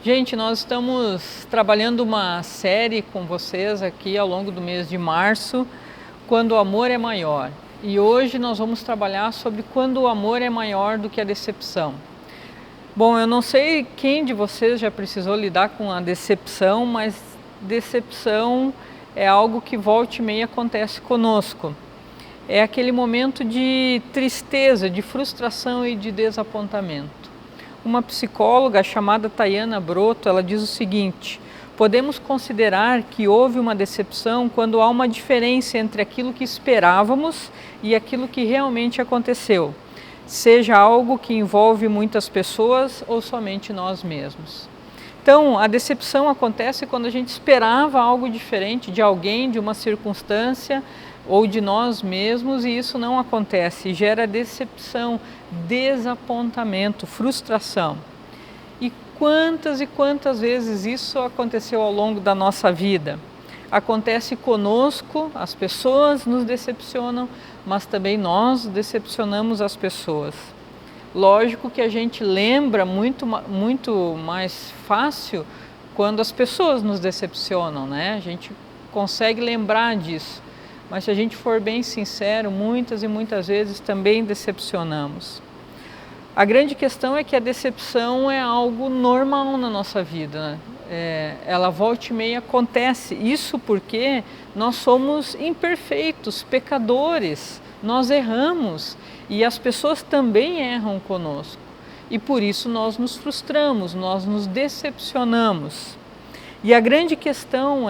Gente, nós estamos trabalhando uma série com vocês aqui ao longo do mês de março, quando o amor é maior. E hoje nós vamos trabalhar sobre quando o amor é maior do que a decepção. Bom, eu não sei quem de vocês já precisou lidar com a decepção, mas decepção é algo que volta e meia acontece conosco. É aquele momento de tristeza, de frustração e de desapontamento. Uma psicóloga chamada Tayana Broto, ela diz o seguinte: podemos considerar que houve uma decepção quando há uma diferença entre aquilo que esperávamos e aquilo que realmente aconteceu, seja algo que envolve muitas pessoas ou somente nós mesmos. Então, a decepção acontece quando a gente esperava algo diferente de alguém, de uma circunstância ou de nós mesmos, e isso não acontece, gera decepção, desapontamento, frustração. E quantas vezes isso aconteceu ao longo da nossa vida? Acontece conosco, as pessoas nos decepcionam, mas também nós decepcionamos as pessoas. Lógico que a gente lembra muito mais fácil quando as pessoas nos decepcionam, né? A gente consegue lembrar disso. Mas se a gente for bem sincero, muitas e muitas vezes também decepcionamos. A grande questão é que a decepção é algo normal na nossa vida, né? Ela volta e meia acontece, isso porque nós somos imperfeitos, pecadores, nós erramos e as pessoas também erram conosco. E por isso nós nos frustramos, nós nos decepcionamos. E a grande questão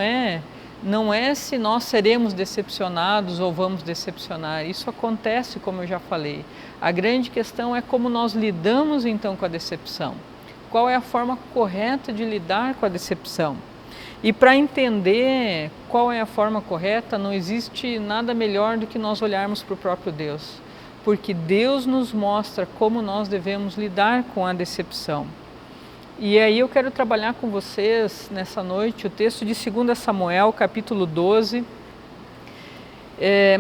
não é se nós seremos decepcionados ou vamos decepcionar, isso acontece, como eu já falei. A grande questão é como nós lidamos então com a decepção. Qual é a forma correta de lidar com a decepção? E para entender qual é a forma correta, não existe nada melhor do que nós olharmos para o próprio Deus, porque Deus nos mostra como nós devemos lidar com a decepção. E aí eu quero trabalhar com vocês nessa noite o texto de 2 Samuel, capítulo 12.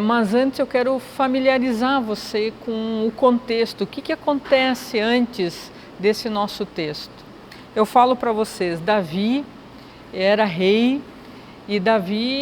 Mas antes eu quero familiarizar você com o contexto, o que acontece antes desse nosso texto. Eu falo para vocês, Davi era rei e Davi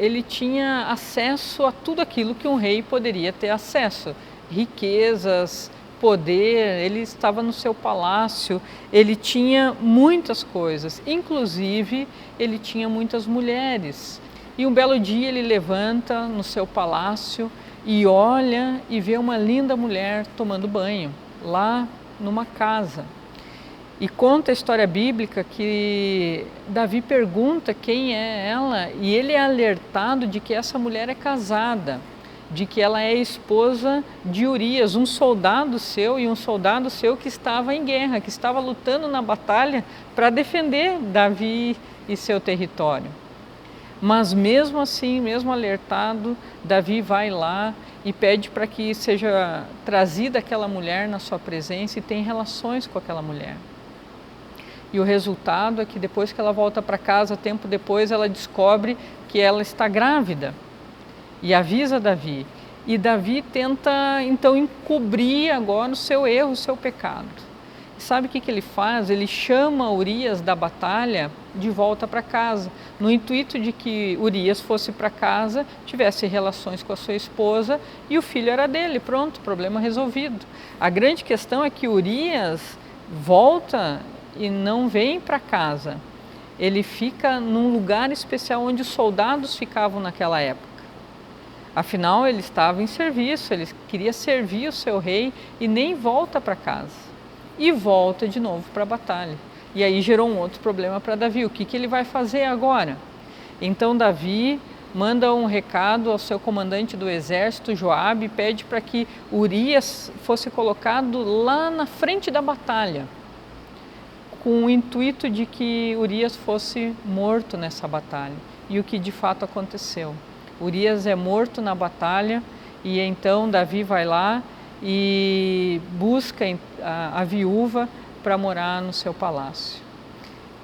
ele tinha acesso a tudo aquilo que um rei poderia ter acesso, riquezas, poder, ele estava no seu palácio, ele tinha muitas coisas, inclusive ele tinha muitas mulheres. E um belo dia ele levanta no seu palácio e olha e vê uma linda mulher tomando banho, lá numa casa. E conta a história bíblica que Davi pergunta quem é ela e ele é alertado de que essa mulher é casada, de que ela é esposa de Urias, um soldado seu que estava em guerra, que estava lutando na batalha para defender Davi e seu território. Mas mesmo assim, mesmo alertado, Davi vai lá e pede para que seja trazida aquela mulher na sua presença e tem relações com aquela mulher. E o resultado é que depois que ela volta para casa, tempo depois, ela descobre que ela está grávida. E avisa Davi. E Davi tenta então encobrir agora o seu erro, o seu pecado. E sabe o que ele faz? Ele chama Urias da batalha de volta para casa, no intuito de que Urias fosse para casa, tivesse relações com a sua esposa e o filho era dele, pronto, problema resolvido. A grande questão é que Urias volta e não vem para casa. Ele fica num lugar especial onde os soldados ficavam naquela época. Afinal, ele estava em serviço, ele queria servir o seu rei e nem volta para casa. E volta de novo para a batalha. E aí gerou um outro problema para Davi. O que ele vai fazer agora? Então Davi manda um recado ao seu comandante do exército, Joabe, e pede para que Urias fosse colocado lá na frente da batalha, com o intuito de que Urias fosse morto nessa batalha. E o que de fato aconteceu. Urias é morto na batalha e então Davi vai lá e busca a viúva para morar no seu palácio.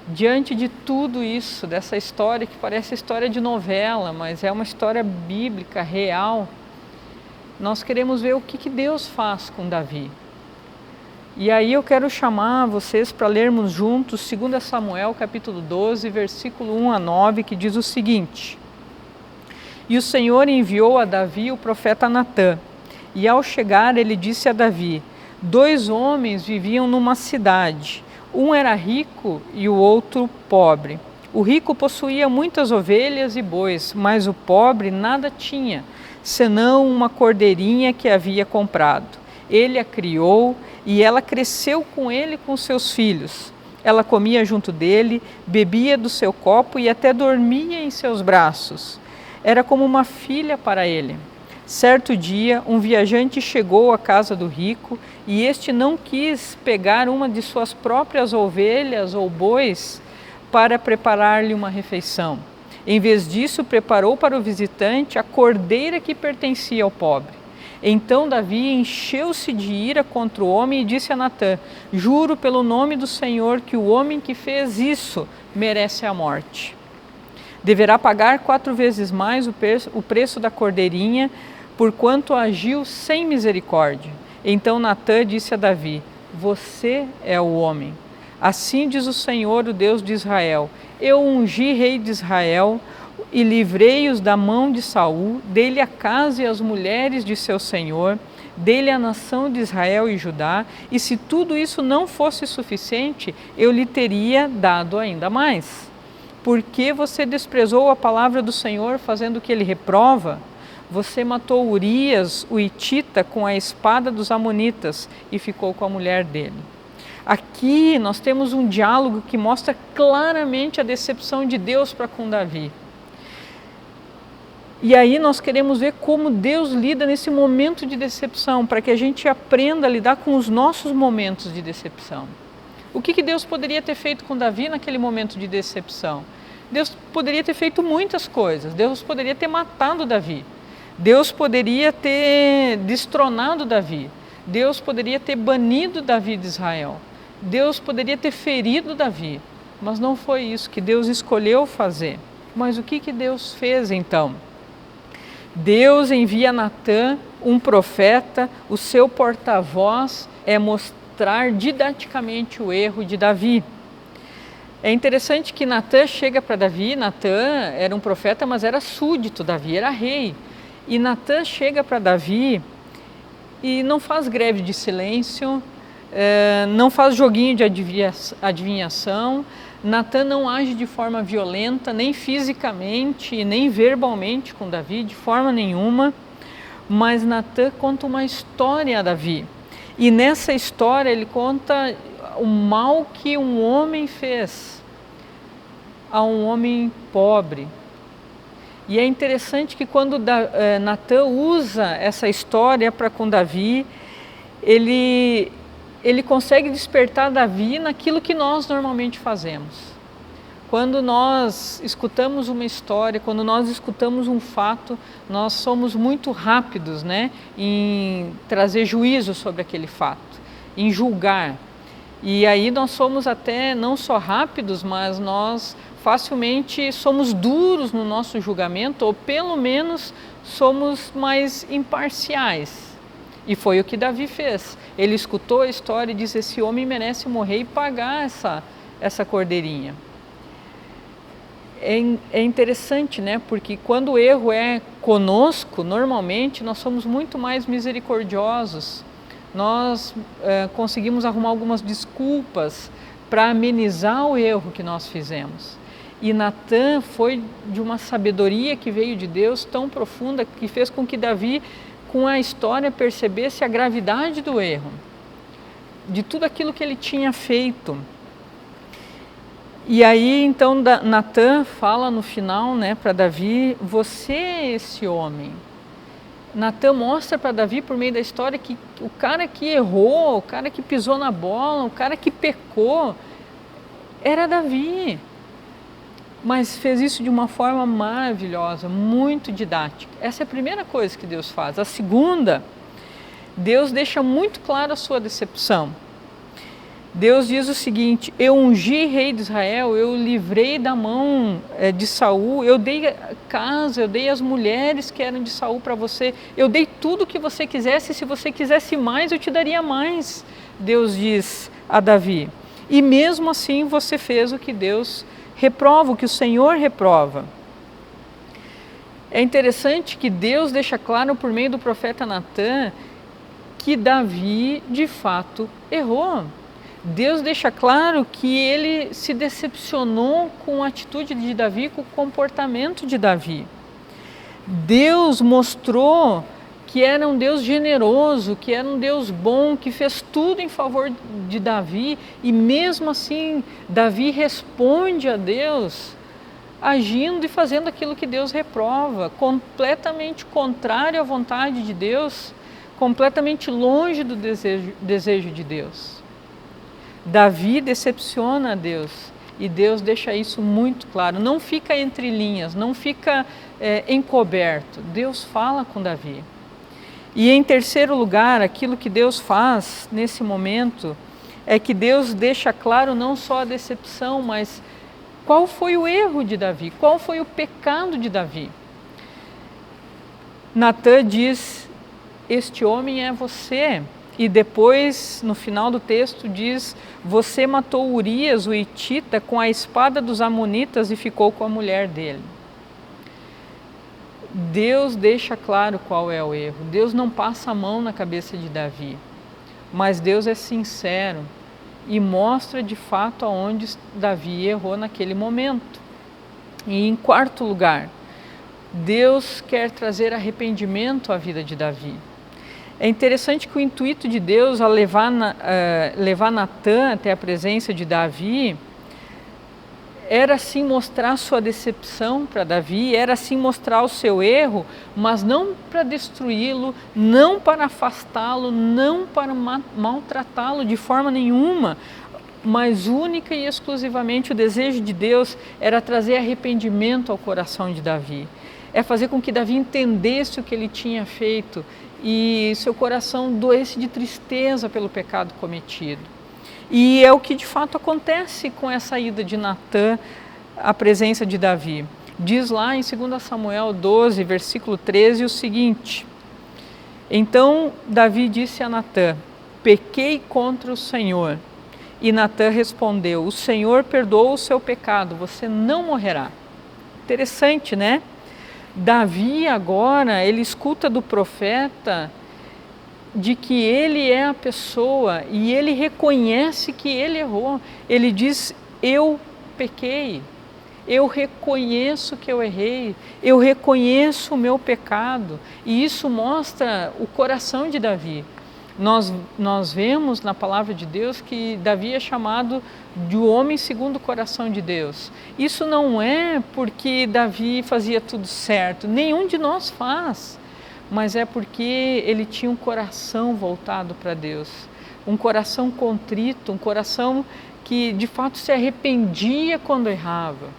Diante de tudo isso, dessa história que parece história de novela, mas é uma história bíblica, real, nós queremos ver o que Deus faz com Davi. E aí eu quero chamar vocês para lermos juntos 2 Samuel capítulo 12, versículo 1 a 9, que diz o seguinte: E o Senhor enviou a Davi o profeta Natã, e ao chegar ele disse a Davi: 2 homens viviam numa cidade, um era rico e o outro pobre. O rico possuía muitas ovelhas e bois, mas o pobre nada tinha, senão uma cordeirinha que havia comprado. Ele a criou e ela cresceu com ele e com seus filhos. Ela comia junto dele, bebia do seu copo e até dormia em seus braços. Era como uma filha para ele. Certo dia, um viajante chegou à casa do rico e este não quis pegar uma de suas próprias ovelhas ou bois para preparar-lhe uma refeição. Em vez disso, preparou para o visitante a cordeira que pertencia ao pobre. Então Davi encheu-se de ira contra o homem e disse a Natã: Juro pelo nome do Senhor que o homem que fez isso merece a morte. Deverá pagar 4 vezes mais o preço da cordeirinha, porquanto agiu sem misericórdia. Então Natã disse a Davi: Você é o homem. Assim diz o Senhor, o Deus de Israel: Eu ungi rei de Israel e livrei-os da mão de Saul, dei-lhe a casa e as mulheres de seu senhor, dei-lhe a nação de Israel e Judá, e se tudo isso não fosse suficiente, eu lhe teria dado ainda mais. Por que você desprezou a palavra do Senhor, fazendo o que ele reprova? Você matou Urias, o hitita, com a espada dos amonitas e ficou com a mulher dele. Aqui nós temos um diálogo que mostra claramente a decepção de Deus para com Davi. E aí nós queremos ver como Deus lida nesse momento de decepção, para que a gente aprenda a lidar com os nossos momentos de decepção. O que Deus poderia ter feito com Davi naquele momento de decepção? Deus poderia ter feito muitas coisas. Deus poderia ter matado Davi. Deus poderia ter destronado Davi. Deus poderia ter banido Davi de Israel. Deus poderia ter ferido Davi. Mas não foi isso que Deus escolheu fazer. Mas o que Deus fez então? Deus envia Natã, um profeta, o seu porta-voz é mostrar didaticamente o erro de Davi. É interessante que Natã chega para Davi. Natã era um profeta, mas era súdito, Davi era rei. E Natã chega para Davi e não faz greve de silêncio, não faz joguinho de adivinhação. Natã não age de forma violenta, nem fisicamente, nem verbalmente com Davi, de forma nenhuma. Mas Natã conta uma história a Davi. E nessa história ele conta o mal que um homem fez a um homem pobre. E é interessante que quando Natã usa essa história para com Davi, ele consegue despertar Davi naquilo que nós normalmente fazemos. Quando nós escutamos uma história, quando nós escutamos um fato, nós somos muito rápidos, né, em trazer juízo sobre aquele fato, em julgar. E aí nós somos até não só rápidos, mas nós facilmente somos duros no nosso julgamento, ou pelo menos somos mais imparciais. E foi o que Davi fez. Ele escutou a história e disse: esse homem merece morrer e pagar essa cordeirinha. É interessante, né? Porque quando o erro é conosco, normalmente nós somos muito mais misericordiosos. Nós conseguimos arrumar algumas desculpas para amenizar o erro que nós fizemos. E Natã foi de uma sabedoria que veio de Deus tão profunda, que fez com que Davi, com a história, percebesse a gravidade do erro, de tudo aquilo que ele tinha feito. E aí então Natã fala no final, né, para Davi: você é esse homem. Natã mostra para Davi, por meio da história, que o cara que errou, o cara que pisou na bola, o cara que pecou, era Davi. Mas fez isso de uma forma maravilhosa, muito didática. Essa é a primeira coisa que Deus faz. A segunda, Deus deixa muito claro a sua decepção. Deus diz o seguinte: eu ungi rei de Israel, eu livrei da mão de Saul, eu dei casa, eu dei as mulheres que eram de Saul para você, eu dei tudo o que você quisesse, e se você quisesse mais, eu te daria mais. Deus diz a Davi: e mesmo assim você fez o que Deus reprova, o que o Senhor reprova. É interessante que Deus deixa claro por meio do profeta Natã que Davi de fato errou. Deus deixa claro que ele se decepcionou com a atitude de Davi, com o comportamento de Davi. Deus mostrou que era um Deus generoso, que era um Deus bom, que fez tudo em favor de Davi, e mesmo assim Davi responde a Deus agindo e fazendo aquilo que Deus reprova, completamente contrário à vontade de Deus, completamente longe do desejo de Deus. Davi decepciona a Deus e Deus deixa isso muito claro, não fica entre linhas, não fica encoberto. Deus fala com Davi. E em terceiro lugar, aquilo que Deus faz nesse momento é que Deus deixa claro não só a decepção, mas qual foi o erro de Davi, qual foi o pecado de Davi. Natã diz: este homem é você. E depois, no final do texto, diz: você matou Urias, o hitita, com a espada dos amonitas e ficou com a mulher dele. Deus deixa claro qual é o erro. Deus não passa a mão na cabeça de Davi, mas Deus é sincero e mostra de fato aonde Davi errou naquele momento. E em quarto lugar, Deus quer trazer arrependimento à vida de Davi. É interessante que o intuito de Deus ao levar Natã até a presença de Davi era sim mostrar sua decepção para Davi, era sim mostrar o seu erro, mas não para destruí-lo, não para afastá-lo, não para maltratá-lo de forma nenhuma, mas única e exclusivamente o desejo de Deus era trazer arrependimento ao coração de Davi, é fazer com que Davi entendesse o que ele tinha feito e seu coração doesse de tristeza pelo pecado cometido. E é o que de fato acontece com essa ida de Natã à presença de Davi. Diz lá em 2 Samuel 12, versículo 13, o seguinte: então Davi disse a Natã: pequei contra o Senhor. E Natã respondeu: o Senhor perdoou o seu pecado, você não morrerá. Interessante, né? Davi agora, ele escuta do profeta de que ele é a pessoa e ele reconhece que ele errou. Ele diz: eu pequei, eu reconheço que eu errei, eu reconheço o meu pecado. E isso mostra o coração de Davi. Nós vemos na palavra de Deus que Davi é chamado de homem segundo o coração de Deus. Isso não é porque Davi fazia tudo certo, nenhum de nós faz, mas é porque ele tinha um coração voltado para Deus, um coração contrito, um coração que de fato se arrependia quando errava.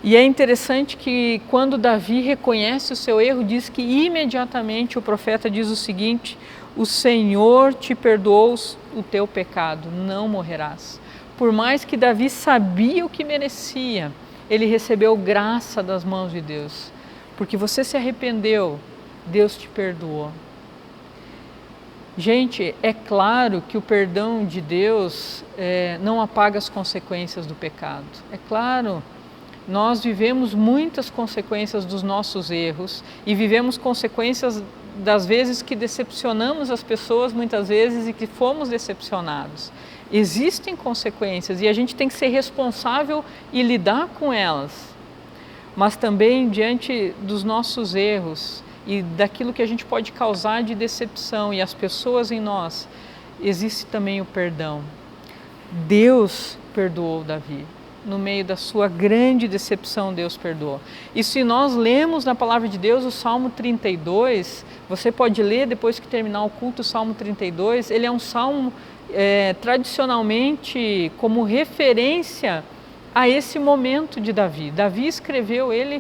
E é interessante que quando Davi reconhece o seu erro, diz que imediatamente o profeta diz o seguinte: o Senhor te perdoou o teu pecado, não morrerás. Por mais que Davi sabia o que merecia, ele recebeu graça das mãos de Deus. Porque você se arrependeu, Deus te perdoou. Gente, é claro que o perdão de Deus não apaga as consequências do pecado. É claro, nós vivemos muitas consequências dos nossos erros e vivemos consequências das vezes que decepcionamos as pessoas, muitas vezes, e que fomos decepcionados. Existem consequências e a gente tem que ser responsável e lidar com elas. Mas também diante dos nossos erros e daquilo que a gente pode causar de decepção e as pessoas em nós, existe também o perdão. Deus perdoou Davi. No meio da sua grande decepção, Deus perdoou. E se nós lemos na palavra de Deus o Salmo 32, você pode ler depois que terminar o culto o Salmo 32, ele é um salmo tradicionalmente como referência a esse momento de Davi. Davi escreveu ele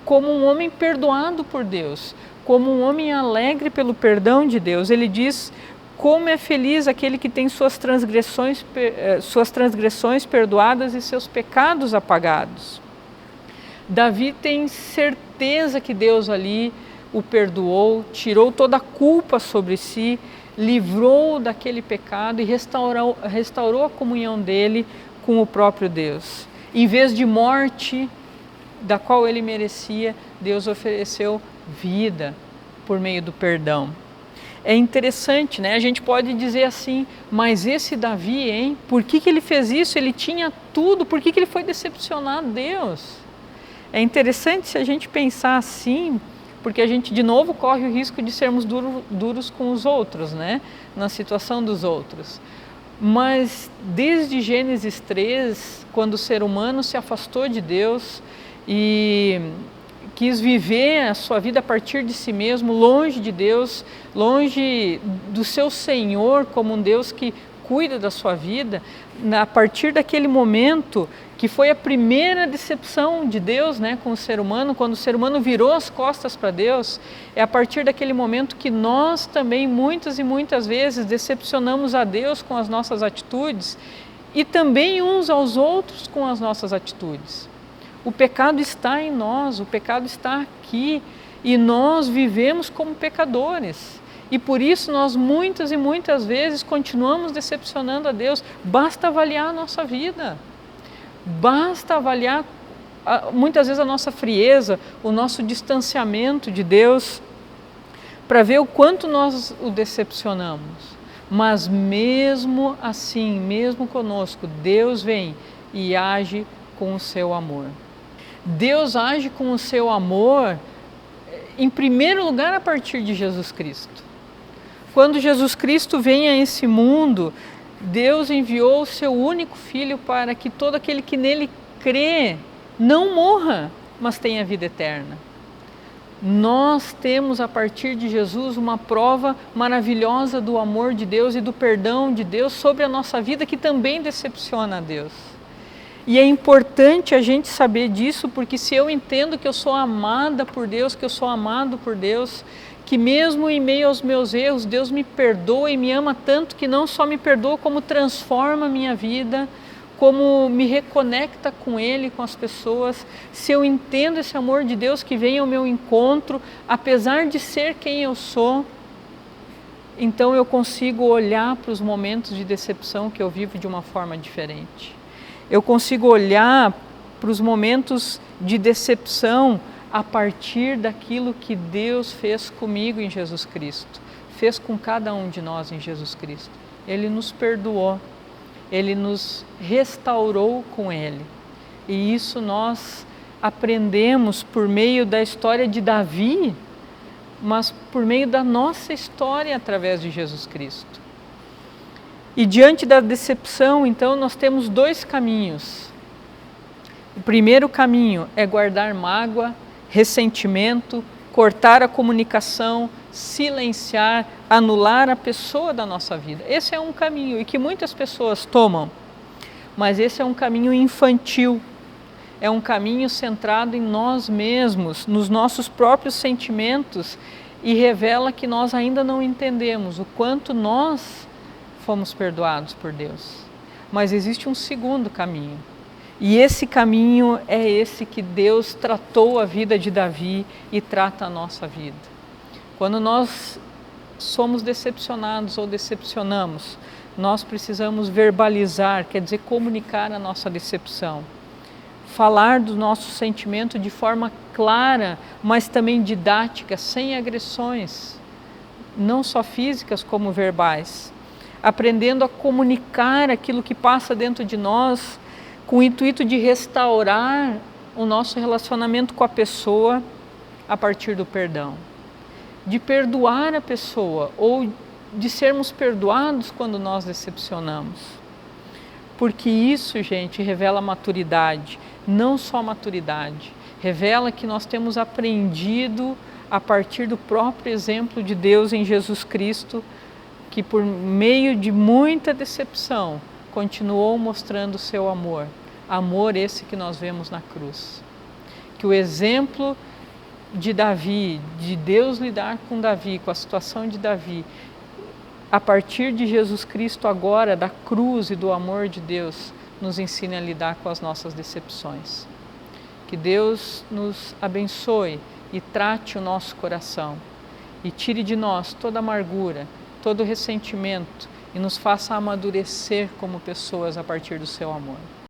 como um homem perdoado por Deus, como um homem alegre pelo perdão de Deus. Ele diz: como é feliz aquele que tem suas transgressões perdoadas e seus pecados apagados. Davi tem certeza que Deus ali o perdoou, tirou toda a culpa sobre si, livrou daquele pecado e restaurou a comunhão dele com o próprio Deus. Em vez de morte, da qual ele merecia, Deus ofereceu vida por meio do perdão. É interessante, né? A gente pode dizer assim, mas esse Davi, hein? Por que ele fez isso? Ele tinha tudo, por que ele foi decepcionar Deus? É interessante se a gente pensar assim, porque a gente de novo corre o risco de sermos duros com os outros, né? Na situação dos outros. Mas desde Gênesis 3, quando o ser humano se afastou de Deus e quis viver a sua vida a partir de si mesmo, longe de Deus, longe do seu Senhor como um Deus que cuida da sua vida, a partir daquele momento que foi a primeira decepção de Deus, né, com o ser humano, quando o ser humano virou as costas para Deus, é a partir daquele momento que nós também muitas e muitas vezes decepcionamos a Deus com as nossas atitudes e também uns aos outros com as nossas atitudes. O pecado está em nós, o pecado está aqui e nós vivemos como pecadores. E por isso nós muitas e muitas vezes continuamos decepcionando a Deus. Basta avaliar a nossa vida, basta avaliar muitas vezes a nossa frieza, o nosso distanciamento de Deus, para ver o quanto nós o decepcionamos. Mas mesmo assim, mesmo conosco, Deus vem e age com o seu amor. Deus age com o seu amor, em primeiro lugar, a partir de Jesus Cristo. Quando Jesus Cristo vem a esse mundo, Deus enviou o seu único Filho para que todo aquele que nele crê não morra, mas tenha vida eterna. Nós temos a partir de Jesus uma prova maravilhosa do amor de Deus e do perdão de Deus sobre a nossa vida, que também decepciona a Deus. E é importante a gente saber disso, porque se eu entendo que eu sou amada por Deus, que eu sou amado por Deus, que mesmo em meio aos meus erros, Deus me perdoa e me ama tanto que não só me perdoa, como transforma a minha vida, como me reconecta com Ele, com as pessoas. Se eu entendo esse amor de Deus que vem ao meu encontro, apesar de ser quem eu sou, então eu consigo olhar para os momentos de decepção que eu vivo de uma forma diferente. Eu consigo olhar para os momentos de decepção a partir daquilo que Deus fez comigo em Jesus Cristo, fez com cada um de nós em Jesus Cristo. Ele nos perdoou, Ele nos restaurou com Ele. E isso nós aprendemos por meio da história de Davi, mas por meio da nossa história através de Jesus Cristo. E diante da decepção, então, nós temos dois caminhos. O primeiro caminho é guardar mágoa, ressentimento, cortar a comunicação, silenciar, anular a pessoa da nossa vida. Esse é um caminho e que muitas pessoas tomam, mas esse é um caminho infantil. É um caminho centrado em nós mesmos, nos nossos próprios sentimentos, e revela que nós ainda não entendemos o quanto nós fomos perdoados por Deus. Mas existe um segundo caminho. E esse caminho é esse que Deus tratou a vida de Davi e trata a nossa vida. Quando nós somos decepcionados ou decepcionamos, nós precisamos verbalizar, quer dizer, comunicar a nossa decepção. Falar do nosso sentimento de forma clara, mas também didática, sem agressões, não só físicas como verbais. Aprendendo a comunicar aquilo que passa dentro de nós, com o intuito de restaurar o nosso relacionamento com a pessoa a partir do perdão. De perdoar a pessoa ou de sermos perdoados quando nós decepcionamos. Porque isso, gente, revela maturidade, não só maturidade, revela que nós temos aprendido a partir do próprio exemplo de Deus em Jesus Cristo, que por meio de muita decepção continuou mostrando o seu amor, amor esse que nós vemos na cruz. Que o exemplo de Davi, de Deus lidar com Davi, com a situação de Davi, a partir de Jesus Cristo agora, da cruz e do amor de Deus, nos ensine a lidar com as nossas decepções. Que Deus nos abençoe e trate o nosso coração e tire de nós toda amargura, todo ressentimento e nos faça amadurecer como pessoas a partir do seu amor.